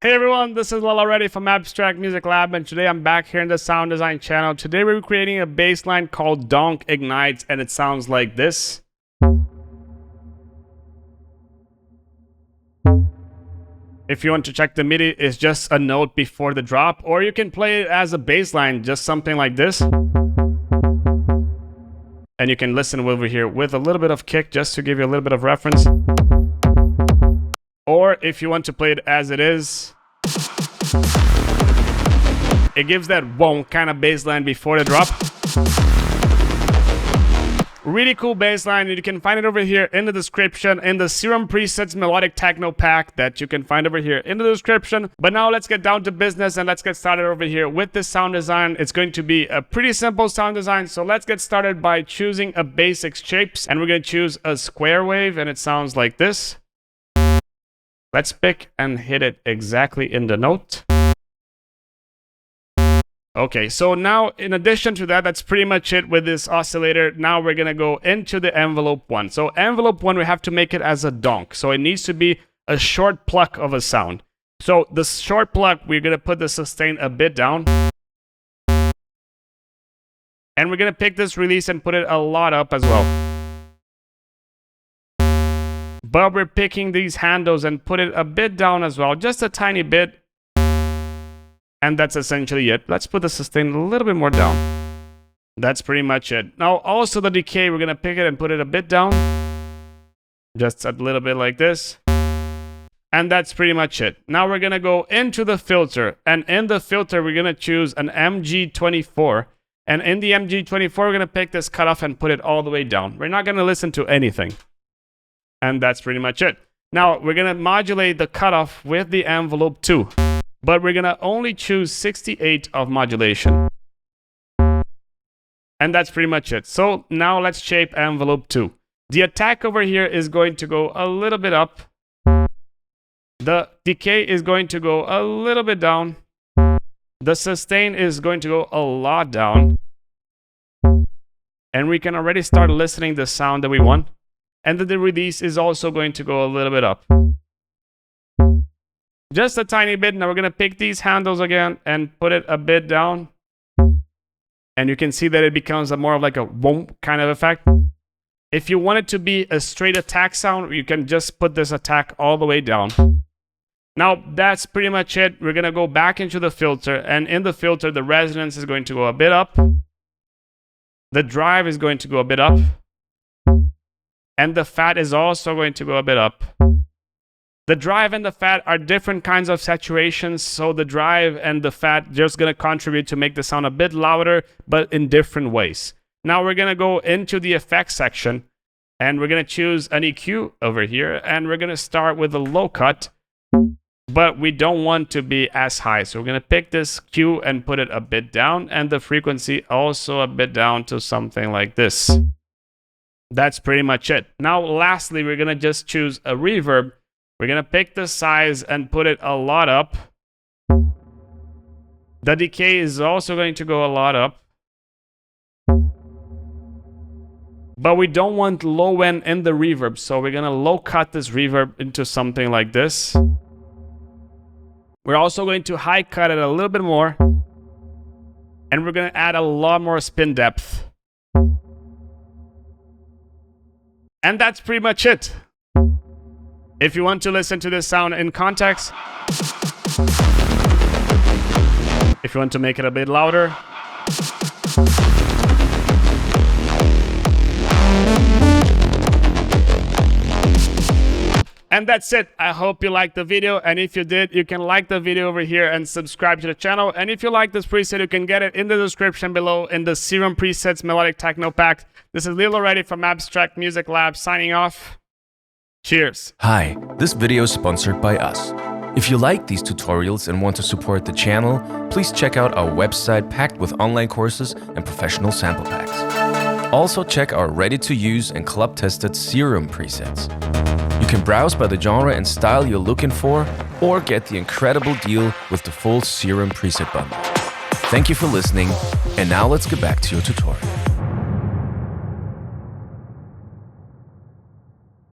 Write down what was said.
Hey everyone, this is Leo Lauretti from Abstract Music Lab, and today I'm back here in the sound design channel. Today we're creating a bass line called DONK Ignites, and it sounds like this. If you want to check the MIDI, it's just a note before the drop, or you can play it as a bass line, just something like this. And you can listen over here with a little bit of kick, just to give you a little bit of reference. Or if you want to play it as it is, it gives that wonk kind of bass line before the drop. Really cool bass line, and you can find it over here in the description in the Serum presets melodic techno pack that you can find over here in the description. But now let's get down to business and let's get started over here with this sound design. It's going to be a pretty simple sound design, so let's get started by choosing a basic shapes, and we're going to choose a square wave, and it sounds like this. Let's pick and hit it exactly in the note. Okay, so now in addition to that, that's pretty much it with this oscillator. Now we're gonna go into the envelope one. So envelope one, we have to make it as a donk. So it needs to be a short pluck of a sound. So the short pluck, we're gonna put the sustain a bit down. And we're gonna pick this release and put it a lot up as well. But we're picking these handles and put it a bit down as well, just a tiny bit. And that's essentially it. Let's put the sustain a little bit more down. That's pretty much it. Now also the decay, we're gonna pick it and put it a bit down. Just a little bit like this. And that's pretty much it. Now we're gonna go into the filter. And in the filter, we're gonna choose an MG24. And in the MG24, we're gonna pick this cutoff and put it all the way down. We're not gonna listen to anything. And that's pretty much it. Now, we're going to modulate the cutoff with the envelope 2. But we're going to only choose 68 of modulation. And that's pretty much it. So now let's shape envelope 2. The attack over here is going to go a little bit up. The decay is going to go a little bit down. The sustain is going to go a lot down. And we can already start listening the sound that we want. And then the release is also going to go a little bit up. Just a tiny bit. Now we're going to pick these handles again and put it a bit down. And you can see that it becomes a more of like a whoomp kind of effect. If you want it to be a straight attack sound, you can just put this attack all the way down. Now that's pretty much it. We're going to go back into the filter. And in the filter, the resonance is going to go a bit up. The drive is going to go a bit up. And the fat is also going to go a bit up. The drive and the fat are different kinds of saturations, so the drive and the fat just going to contribute to make the sound a bit louder, but in different ways. Now we're going to go into the effects section, and we're going to choose an EQ over here, and we're going to start with a low cut, but we don't want to be as high. So we're going to pick this Q and put it a bit down, and the frequency also a bit down to something like this. That's pretty much it. Now, lastly, we're going to just choose a reverb. We're going to pick the size and put it a lot up. The decay is also going to go a lot up. But we don't want low end in the reverb, so we're going to low cut this reverb into something like this. We're also going to high cut it a little bit more. And we're going to add a lot more spin depth. And that's pretty much it. If you want to listen to this sound in context, if you want to make it a bit louder, and that's it. I hope you liked the video, and if you did, you can like the video over here and subscribe to the channel. And if you like this preset, you can get it in the description below in the Serum presets melodic techno pack. This is Leo Lauretti from Abstract Music Lab signing off. Cheers. Hi, this video is sponsored by us. If you like these tutorials and want to support the channel, please check out our website packed with online courses and professional sample packs. Also check our ready-to-use and club-tested Serum presets. You can browse by the genre and style you're looking for, or get the incredible deal with the full Serum preset bundle. Thank you for listening, and now let's get back to your tutorial.